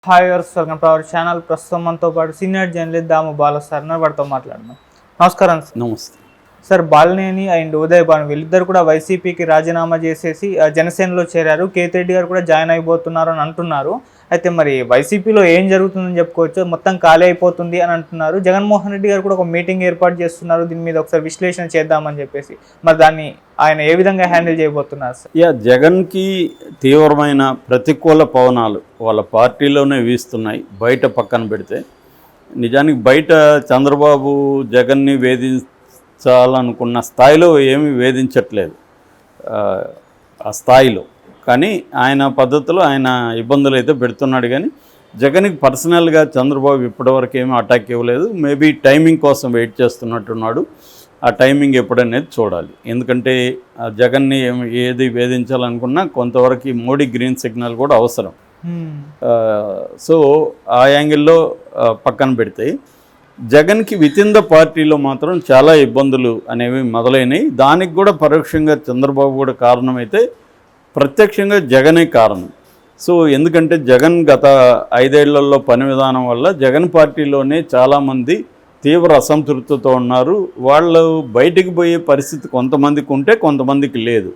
Hi viewers welcome to our channel. ప్రస్తుతం మనతో పాటు senior journalist Damu Bala sir వారితో మాట్లాడదాం. నమస్కారం సార్. నమస్తే సార్, బాలినేని అండ్ ఉదయ్ భాను వీళ్ళిద్దరు కూడా వైసీపీకి రాజీనామా చేసేసి జనసేనలో చేరారు. కేతిరెడ్డి గారు కూడా జాయిన్ అయిపోతున్నారు అని అంటున్నారు. అయితే మరి వైసీపీలో ఏం జరుగుతుందని చెప్పుకోవచ్చు, మొత్తం ఖాళీ అయిపోతుంది అని అంటున్నారు. జగన్మోహన్ రెడ్డి గారు కూడా ఒక మీటింగ్ ఏర్పాటు చేస్తున్నారు, దీని మీద ఒకసారి విశ్లేషణ చేద్దామని చెప్పేసి. మరి దాన్ని ఆయన ఏ విధంగా హ్యాండిల్ చేయబోతున్నారు సార్? జగన్కి తీవ్రమైన ప్రతికూల పవనాలు వాళ్ళ పార్టీలోనే వీస్తున్నాయి. బయట పక్కన పెడితే నిజానికి బయట చంద్రబాబు జగన్ని వేధించాలనుకున్న స్థాయిలో ఏమీ వేధించట్లేదు ఆ స్థాయిలో. కానీ ఆయన పద్ధతిలో ఆయన ఇబ్బందులు అయితే పెడుతున్నాడు. కానీ జగన్కి పర్సనల్గా చంద్రబాబు ఇప్పటివరకు ఏమీ అటాక్ ఇవ్వలేదు. మేబీ టైమింగ్ కోసం వెయిట్ చేస్తున్నట్టున్నాడు. ఆ టైమింగ్ ఎప్పుడనేది చూడాలి. ఎందుకంటే జగన్ని ఏది వేధించాలనుకున్నా కొంతవరకు మోడీ గ్రీన్ సిగ్నల్ కూడా అవసరం. సో ఆ యాంగిల్లో పక్కన పెడితే జగన్కి వితిన్ ద పార్టీలో మాత్రం చాలా ఇబ్బందులు అనేవి మొదలైనవి. దానికి కూడా పరోక్షంగా చంద్రబాబు కూడా కారణమైతే ప్రత్యక్షంగా జగనే కారణం. సో ఎందుకంటే జగన్ గత 5 ఏళ్లలో పని విధానం వల్ల జగన్ పార్టీలోనే చాలామంది తీవ్ర అసంతృప్తితో ఉన్నారు. వాళ్ళు బయటికి పోయే పరిస్థితి కొంతమందికి ఉంటే కొంతమందికి లేదు.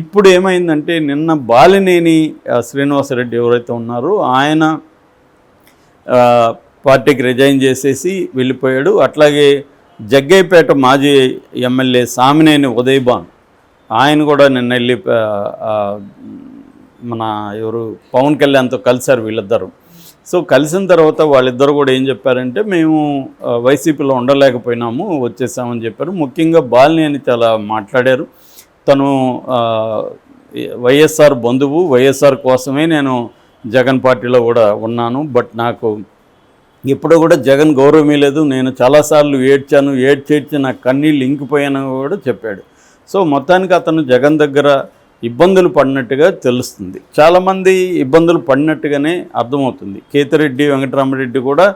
ఇప్పుడు ఏమైందంటే నిన్న బాలినేని శ్రీనివాసరెడ్డి ఎవరైతే ఉన్నారో ఆయన పార్టీకి రిజైన్ చేసేసి వెళ్ళిపోయాడు. అట్లాగే జగ్గయ్యపేట మాజీ ఎమ్మెల్యే సామినేని ఉదయ్ భాను ఆయన కూడా నిన్న వెళ్ళి మన ఎవరు పవన్ కళ్యాణ్తో కలిశారు వీళ్ళిద్దరూ. సో కలిసిన తర్వాత వాళ్ళిద్దరు కూడా ఏం చెప్పారంటే మేము వైసీపీలో ఉండలేకపోయినాము, వచ్చేసామని చెప్పారు. ముఖ్యంగా బాలినేని చాలా మాట్లాడారు. తను వైఎస్ఆర్ బంధువు, వైఎస్ఆర్ కోసమే నేను జగన్ పార్టీలో కూడా ఉన్నాను. బట్ నాకు ఎప్పుడూ కూడా జగన్ గౌరవమే లేదు. నేను చాలాసార్లు ఏడ్చేడ్చి నాకు కన్నీళ్ళు ఇంకిపోయాను కూడా చెప్పాడు. సో మొత్తానికి అతను జగన్ దగ్గర ఇబ్బందులు పడినట్టుగా తెలుస్తుంది. చాలామంది ఇబ్బందులు పడినట్టుగానే అర్థమవుతుంది. కేతిరెడ్డి వెంకటరామరెడ్డి కూడా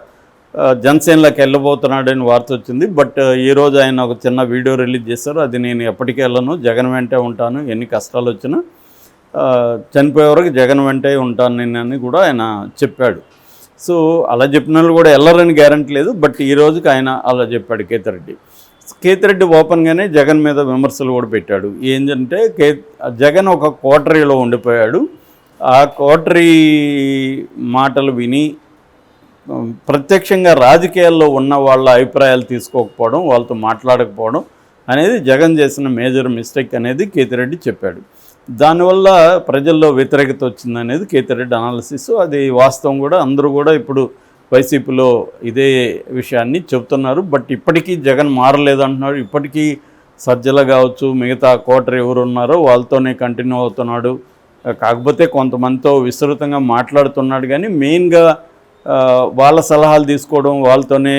జనసేనలోకి వెళ్ళబోతున్నాడని వార్త వచ్చింది. బట్ ఈరోజు ఆయన ఒక చిన్న వీడియో రిలీజ్ చేశారు. అది నేను ఎప్పటికీ వెళ్ళను, జగన్ వెంటే ఉంటాను, ఎన్ని కష్టాలు వచ్చినా చనిపోయే వరకు జగన్ వెంటే ఉంటాను నేను అని కూడా ఆయన చెప్పాడు. సో అలా చెప్పిన వాళ్ళు కూడా వెళ్ళరని గ్యారంటీ లేదు. బట్ ఈ రోజుకి ఆయన అలా చెప్పాడు కేతిరెడ్డి ఓపెన్గానే జగన్ మీద విమర్శలు కూడా పెట్టాడు. ఏంటంటే జగన్ ఒక కోటరీలో ఉండిపోయాడు. ఆ కోటరీ మాటలు విని ప్రత్యక్షంగా రాజకీయాల్లో ఉన్న వాళ్ళ అభిప్రాయాలు తీసుకోకపోవడం, వాళ్ళతో మాట్లాడకపోవడం అనేది జగన్ చేసిన మేజర్ మిస్టేక్ అనేది కేతిరెడ్డి చెప్పాడు. దానివల్ల ప్రజల్లో వ్యతిరేకత వచ్చిందనేది కేతిరెడ్డి అనాలిసిస్. అది వాస్తవం కూడా. అందరూ కూడా ఇప్పుడు వైసీపీలో ఇదే విషయాన్ని చెబుతున్నారు. బట్ ఇప్పటికీ జగన్ మారలేదు అంటున్నాడు. ఇప్పటికీ సజ్జల కావచ్చు, మిగతా కోటరీ ఎవరు ఉన్నారో వాళ్ళతోనే కంటిన్యూ అవుతున్నాడు. కాకపోతే కొంతమందితో విస్తృతంగా మాట్లాడుతున్నాడు. కానీ మెయిన్గా వాళ్ళ సలహాలు తీసుకోవడం, వాళ్ళతోనే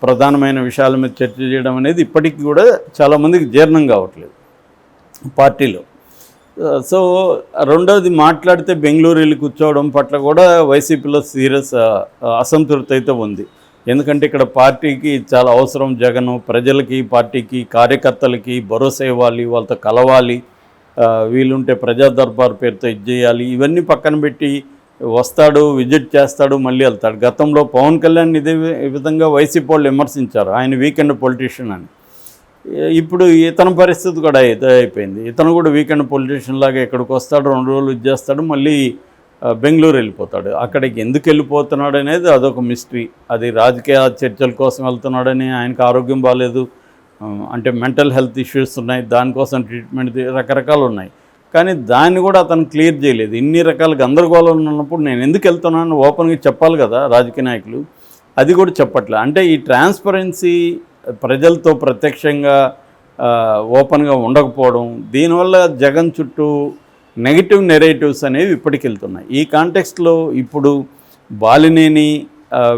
ప్రధానమైన విషయాల మీద చర్చ చేయడం అనేది ఇప్పటికీ కూడా చాలామందికి జీర్ణం కావట్లేదు పార్టీలో. సో రెండవది మాట్లాడితే బెంగళూరు వెళ్ళి కూర్చోవడం పట్ల కూడా వైసీపీలో సీరియస్ అసంతృప్తి అయితే ఉంది. ఎందుకంటే ఇక్కడ పార్టీకి చాలా అవసరం జగన్. ప్రజలకి, పార్టీకి, కార్యకర్తలకి భరోసా ఇవ్వాలి, వాళ్ళతో కలవాలి, వీలుంటే ప్రజా దర్బార్ పేరుతో ఇది చేయాలి. ఇవన్నీ పక్కన పెట్టి వస్తాడు, విజిట్ చేస్తాడు, మళ్ళీ వెళ్తాడు. గతంలో పవన్ కళ్యాణ్ ఇదే విధంగా వైసీపీ వాళ్ళు విమర్శించారు, ఆయన వీకెండ్ పొలిటీషియన్ అని. ఇప్పుడు ఇతని పరిస్థితి కూడా అయిపోయింది. ఇతను కూడా వీకెండ్ పొలిటీషియన్ లాగా ఇక్కడికి వస్తాడు, 2 రోజులు ఇచ్చేస్తాడు, మళ్ళీ బెంగళూరు వెళ్ళిపోతాడు. అక్కడికి ఎందుకు వెళ్ళిపోతున్నాడు అనేది అదొక మిస్టరీ. అది రాజకీయ చర్చల కోసం వెళ్తున్నాడని, ఆయనకు ఆరోగ్యం బాగాలేదు, అంటే మెంటల్ హెల్త్ ఇష్యూస్ ఉన్నాయి, దానికోసం ట్రీట్మెంట్ రకరకాలు ఉన్నాయి. కానీ దాన్ని కూడా అతను క్లియర్ చేయలేదు. ఇన్ని రకాల గందరగోళం ఉన్నప్పుడు నేను ఎందుకు వెళ్తున్నాను ఓపెన్గా చెప్పాలి కదా రాజకీయ నాయకులు. అది కూడా చెప్పట్లే. అంటే ఈ ట్రాన్స్పరెన్సీ ప్రజలతో ప్రత్యక్షంగా ఓపెన్గా ఉండకపోవడం, దీనివల్ల జగన్ చుట్టూ నెగిటివ్ నెరేటివ్స్ అనేవి ఇప్పటికి వెళ్తున్నాయి. ఈ కాంటెక్స్ట్లో ఇప్పుడు బాలినేని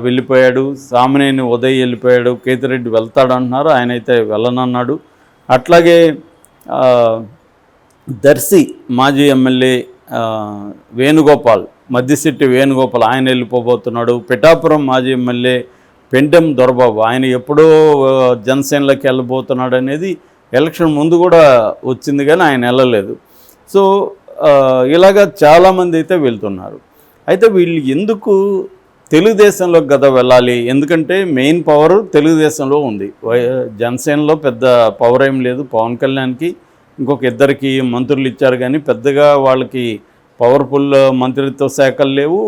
వెళ్ళిపోయాడు, సామినేని ఉదయ్ వెళ్ళిపోయాడు, కేతిరెడ్డి వెళ్తాడు అంటున్నారు, ఆయన అయితే వెళ్ళనన్నాడు. అట్లాగే దర్శి మాజీ ఎమ్మెల్యే వేణుగోపాల్, మద్దిశెట్టి వేణుగోపాల్ ఆయన వెళ్ళిపోబోతున్నాడు. పిఠాపురం మాజీ ఎమ్మెల్యే పెండెం దొరబాబు ఆయన ఎప్పుడో జనసేనలోకి వెళ్ళబోతున్నాడు అనేది ఎలక్షన్ ముందు కూడా వచ్చింది, కానీ ఆయన వెళ్ళలేదు. సో ఇలాగా చాలామంది అయితే వెళ్తున్నారు. అయితే వీళ్ళు ఎందుకు తెలుగుదేశంలోకి కదా వెళ్ళాలి? ఎందుకంటే మెయిన్ పవర్ తెలుగుదేశంలో ఉంది. జనసేనలో పెద్ద పవర్ ఏం లేదు. పవన్ కళ్యాణ్కి ఇంకొక ఇద్దరికి మంత్రులు ఇచ్చారు, కానీ పెద్దగా వాళ్ళకి పవర్ఫుల్ మంత్రిత్వ శాఖలు లేవు.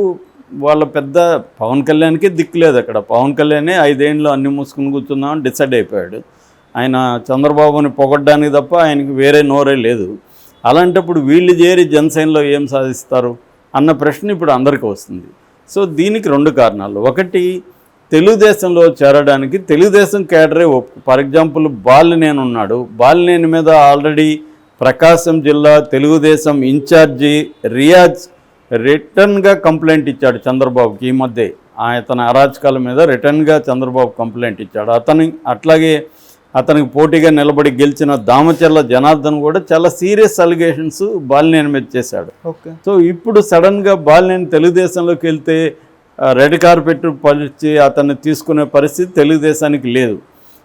వాళ్ళ పెద్ద పవన్ కళ్యాణ్కి దిక్కు లేదు అక్కడ. పవన్ కళ్యాణే 5 ఏళ్ళు అన్ని మూసుకుని కూర్చుందామని డిసైడ్ అయిపోయాడు. ఆయన చంద్రబాబుని పొగడ్డానికి తప్ప ఆయనకి వేరే నోరే లేదు. అలాంటప్పుడు వీళ్ళు చేరి జనసేనలో ఏం సాధిస్తారు అన్న ప్రశ్న ఇప్పుడు అందరికీ వస్తుంది. సో దీనికి 2 కారణాలు. ఒకటి, తెలుగుదేశంలో చేరడానికి తెలుగుదేశం కేడరే ఒప్పు. ఫర్ ఎగ్జాంపుల్ బాలినేని ఉన్నాడు. బాలినేని మీద ఆల్రెడీ ప్రకాశం జిల్లా తెలుగుదేశం ఇన్ఛార్జి రియాజ్ రిటర్న్గా కంప్లైంట్ ఇచ్చాడు చంద్రబాబుకి. ఈ మధ్య అతని అరాచకాల మీద రిటర్న్గా చంద్రబాబు కంప్లైంట్ ఇచ్చాడు. అట్లాగే అతనికి పోటీగా నిలబడి గెలిచిన దామచర్ల జనార్దన్ కూడా చాలా సీరియస్ అలిగేషన్స్ బాలినేని మీద చేశాడు. సో ఇప్పుడు సడన్గా బాలినేని తెలుగుదేశంలోకి వెళ్తే రెడ్ కార్పెట్ పరిచి అతన్ని తీసుకునే పరిస్థితి తెలుగుదేశానికి లేదు.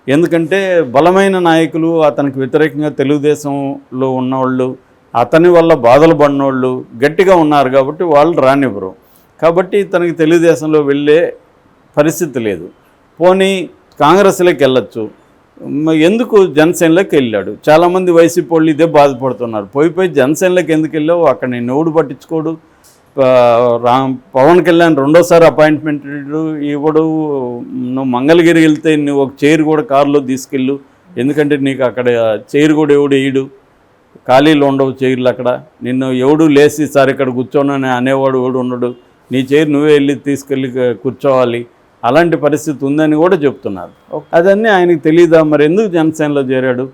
ఎందుకంటే బలమైన నాయకులు అతనికి వ్యతిరేకంగా తెలుగుదేశంలో ఉన్నవాళ్ళు, అతని వల్ల బాధలు పడినోళ్ళు గట్టిగా ఉన్నారు కాబట్టి వాళ్ళు రానివ్వరు. కాబట్టి తనకి తెలుగుదేశంలో వెళ్ళే పరిస్థితి లేదు. పోనీ కాంగ్రెస్లోకి వెళ్ళొచ్చు, ఎందుకు జనసేనలోకి వెళ్ళాడు? చాలామంది వైసీపీ వాళ్ళు ఇదే బాధపడుతున్నారు. పోయి జనసేనలోకి ఎందుకు వెళ్ళావు? అక్కడ నేను ఎవడు పట్టించుకోడు. పవన్ కళ్యాణ్ 2వ అపాయింట్మెంట్ ఇవ్వడు. నువ్వు మంగళగిరి వెళ్తే నువ్వు ఒక చైర్ కూడా కారులో తీసుకెళ్ళు, ఎందుకంటే నీకు అక్కడ చైర్ కూడా ఎవడు వేయడు, ఖాళీలు ఉండవు చైర్లు అక్కడ. నిన్ను ఎవడు లేచి సార్ ఇక్కడ కూర్చోనని అనేవాడు ఎవడు ఉండడు. నీ చైర్ నువ్వే వెళ్ళి తీసుకెళ్ళి కూర్చోవాలి. అలాంటి పరిస్థితి ఉందని కూడా చెప్తున్నారు. అదన్నీ ఆయనకు తెలియదా? మరి ఎందుకు జనసేనలో చేరాడు?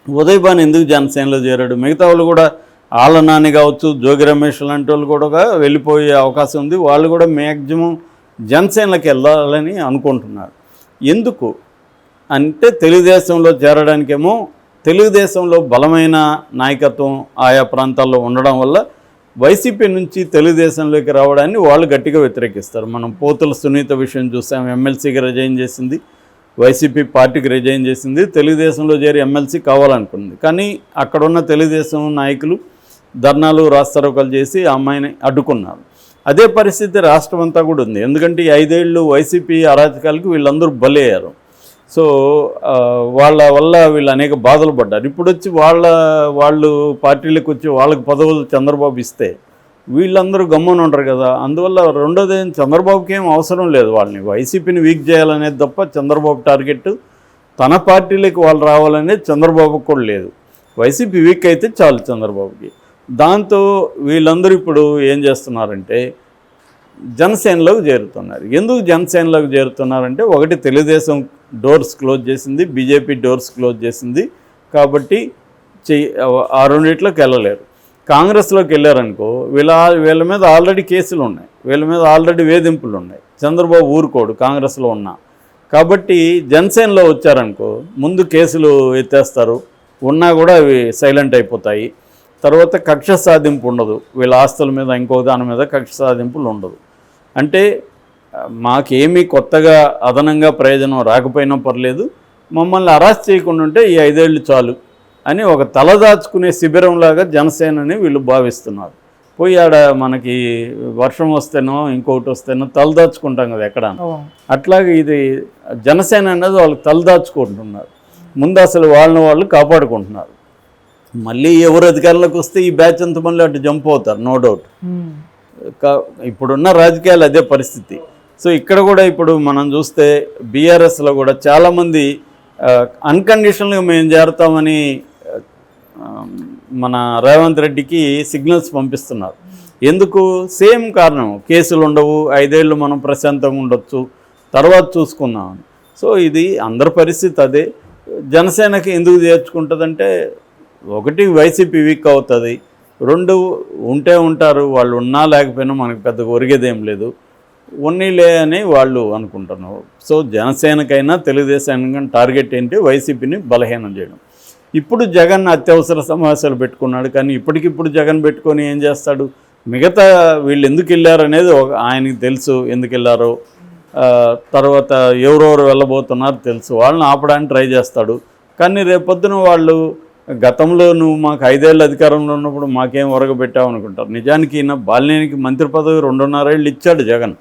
ఉదయ్ భాను ఎందుకు జనసేనలో చేరాడు? మిగతా వాళ్ళు కూడా ఆళ్ళ నాని కావచ్చు, జోగి రమేష్ లాంటి వాళ్ళు కూడా వెళ్ళిపోయే అవకాశం ఉంది. వాళ్ళు కూడా మ్యాక్సిమం జనసేనలోకి వెళ్ళాలని అనుకుంటున్నారు. ఎందుకు అంటే తెలుగుదేశంలో చేరడానికేమో తెలుగుదేశంలో బలమైన నాయకత్వం ఆయా ప్రాంతాల్లో ఉండడం వల్ల వైసీపీ నుంచి తెలుగుదేశంలోకి రావడాన్ని వాళ్ళు గట్టిగా వ్యతిరేకిస్తారు. మనం పోతుల సునీత విషయం చూసాం. ఎమ్మెల్సీకి రిజైన్ చేసింది, వైసీపీ పార్టీకి రిజైన్ చేసింది, తెలుగుదేశంలో చేరి ఎమ్మెల్సీ కావాలనుకుంది. కానీ అక్కడున్న తెలుగుదేశం నాయకులు ధర్నాలు రాస్తారోకలు చేసి ఆ అమ్మాయిని అడ్డుకున్నారు. అదే పరిస్థితి రాష్ట్రం అంతా కూడా ఉంది. ఎందుకంటే ఈ 5 ఏళ్ళు వైసీపీ అరాచకాలకు వీళ్ళందరూ బలయ్యారు. సో వాళ్ళ వల్ల వీళ్ళు అనేక బాధలు పడ్డారు. ఇప్పుడు వచ్చి వాళ్ళు పార్టీలకు వచ్చి వాళ్ళకి పదవులు చంద్రబాబు ఇస్తే వీళ్ళందరూ గమ్మున ఉంటారు కదా. అందువల్ల రెండోది చంద్రబాబుకి ఏం అవసరం లేదు వాళ్ళని, వైసీపీని వీక్ చేయాలనేది తప్ప చంద్రబాబు టార్గెట్ తన పార్టీలకు వాళ్ళు రావాలనేది చంద్రబాబుకు కూడా లేదు. వైసీపీ వీక్ అయితే చాలు చంద్రబాబుకి. దాంతో వీళ్ళందరూ ఇప్పుడు ఏం చేస్తున్నారంటే జనసేనలోకి చేరుతున్నారు. ఎందుకు జనసేనలోకి చేరుతున్నారంటే, ఒకటి తెలుగుదేశం డోర్స్ క్లోజ్ చేసింది, బీజేపీ డోర్స్ క్లోజ్ చేసింది, కాబట్టి ఆ రెండిట్లోకి వెళ్ళలేరు. కాంగ్రెస్లోకి వెళ్ళారనుకో వీళ్ళ మీద ఆల్రెడీ కేసులు ఉన్నాయి, వీళ్ళ మీద ఆల్రెడీ వేధింపులు ఉన్నాయి. చంద్రబాబు ఊరుకోడు కాంగ్రెస్లో ఉన్నా. కాబట్టి జనసేనలో వచ్చారనుకో ముందు కేసులు ఎత్తేస్తారు, ఉన్నా కూడా అవి సైలెంట్ అయిపోతాయి. తర్వాత కక్ష సాధింపు ఉండదు, వీళ్ళ ఆస్తుల మీద ఇంకో దాని మీద కక్ష సాధింపులు ఉండదు. అంటే మాకేమీ కొత్తగా అదనంగా ప్రయోజనం రాకపోయినా పర్లేదు, మమ్మల్ని అరెస్ట్ చేయకుండా ఉంటే ఈ 5 ఏళ్ళు చాలు అని ఒక తలదాచుకునే శిబిరంలాగా జనసేనని వీళ్ళు భావిస్తున్నారు. పోయి ఆడ మనకి వర్షం వస్తేనో ఇంకొకటి వస్తేనో తలదాచుకుంటాం కదా ఎక్కడ, అట్లాగే ఇది జనసేన అనేది వాళ్ళకి తలదాచుకుంటున్నారు. ముందు అసలు వాళ్ళని వాళ్ళు కాపాడుకుంటున్నారు. మళ్ళీ ఎవరు అధికారంలోకి వస్తే ఈ బ్యాచ్ అంత మళ్ళీ అటు జంప్ అవుతారు, నో డౌట్. ఇప్పుడున్న రాజకీయాలు అదే పరిస్థితి. సో ఇక్కడ కూడా ఇప్పుడు మనం చూస్తే బీఆర్ఎస్లో కూడా చాలామంది అన్కండిషనల్గా మేము చేరుతామని మన రేవంత్ రెడ్డికి సిగ్నల్స్ పంపిస్తున్నారు. ఎందుకు? సేమ్ కారణం, కేసులు ఉండవు, 5 ఏళ్ళు మనం ప్రశాంతంగా ఉండొచ్చు, తర్వాత చూసుకుందాం. సో ఇది అందరి పరిస్థితి అదే. జనసేనకి ఎందుకు చేర్చుకుంటుందంటే, ఒకటి వైసీపీ వీక్ అవుతుంది, 2 ఉంటే ఉంటారు, వాళ్ళు ఉన్నా లేకపోయినా మనకు పెద్దగా ఒరిగేదేం లేదు, ఉన్నీలే అని వాళ్ళు అనుకుంటున్నారు. సో జనసేనకైనా తెలుగుదేశానికైనా టార్గెట్ ఏంటి? వైసీపీని బలహీనం చేయడం. ఇప్పుడు జగన్ అత్యవసర సమావేశాలు పెట్టుకున్నాడు, కానీ ఇప్పటికిప్పుడు జగన్ పెట్టుకొని ఏం చేస్తాడు? మిగతా వీళ్ళు ఎందుకు వెళ్ళారు అనేది ఆయనకి తెలుసు, ఎందుకు వెళ్ళారో. తర్వాత ఎవరెవరు వెళ్ళబోతున్నారో తెలుసు, వాళ్ళని ఆపడానికి ట్రై చేస్తాడు. కానీ రేపొద్దున వాళ్ళు గతంలో నువ్వు మాకు 5 ఏళ్ళు అధికారంలో ఉన్నప్పుడు మాకేం ఒరగబెట్టావు అనుకుంటారు. నిజానికి ఈయన బాలినేనికి మంత్రి పదవి 2.5 ఏళ్ళు ఇచ్చాడు జగన్.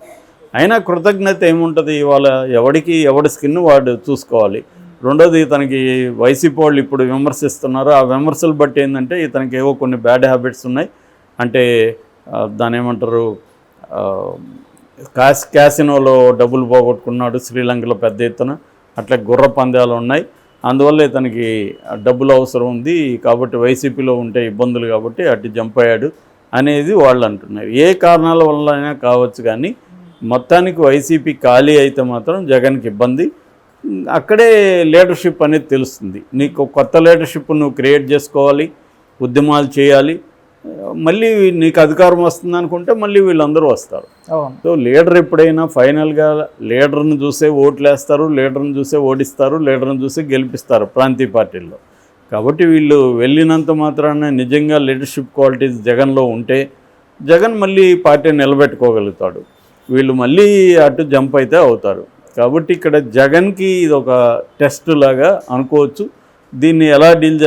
అయినా కృతజ్ఞత ఏముంటుంది? ఇవాళ ఎవడి స్కిన్ వాడు చూసుకోవాలి. రెండోది, ఇతనికి వైసీపీ వాళ్ళు ఇప్పుడు విమర్శిస్తున్నారు. ఆ విమర్శలు బట్టి ఏంటంటే ఇతనికి ఏవో కొన్ని బ్యాడ్ హ్యాబిట్స్ ఉన్నాయి. అంటే దాని ఏమంటారు, క్యాసినోలో డబ్బులు పోగొట్టుకున్నాడు శ్రీలంకలో పెద్ద ఎత్తున. అట్లా గుర్ర పందాలు ఉన్నాయి. అందువల్ల ఇతనికి డబ్బులు అవసరం ఉంది కాబట్టి వైసీపీలో ఉంటే ఇబ్బందులు కాబట్టి అటు జంప్ అయ్యాడు అనేది వాళ్ళు అంటున్నారు. ఏ కారణాల వల్ల అయినా కావచ్చు, కానీ మొత్తానికి వైసీపీ ఖాళీ అయితే మాత్రం జగన్కి ఇబ్బంది. అక్కడే లీడర్షిప్ అనేది తెలుస్తుంది. నీకు కొత్త లీడర్షిప్ నువ్వు క్రియేట్ చేసుకోవాలి, ఉద్యమాలు చేయాలి. మళ్ళీ నీకు అధికారం వస్తుంది అనుకుంటే మళ్ళీ వీళ్ళందరూ వస్తారు. సో లీడర్ ఎప్పుడైనా ఫైనల్గా లీడర్ని చూసే ఓట్లు వేస్తారు, లీడర్ని చూసే ఓడిస్తారు, లీడర్ని చూసే గెలిపిస్తారు ప్రాంతీయ పార్టీల్లో. కాబట్టి వీళ్ళు వెళ్ళినంత మాత్రాన నిజంగా లీడర్షిప్ క్వాలిటీస్ జగన్లో ఉంటే జగన్ మళ్ళీ పార్టీని నిలబెట్టుకోగలుగుతాడు. వీళ్ళు మళ్ళీ అటు జంప్ అయితే అవుతారు. కాబట్టి ఇక్కడ జగన్కి ఇది ఒక టెస్ట్ లాగా అనుకోవచ్చు. దీన్ని ఎలా డీల్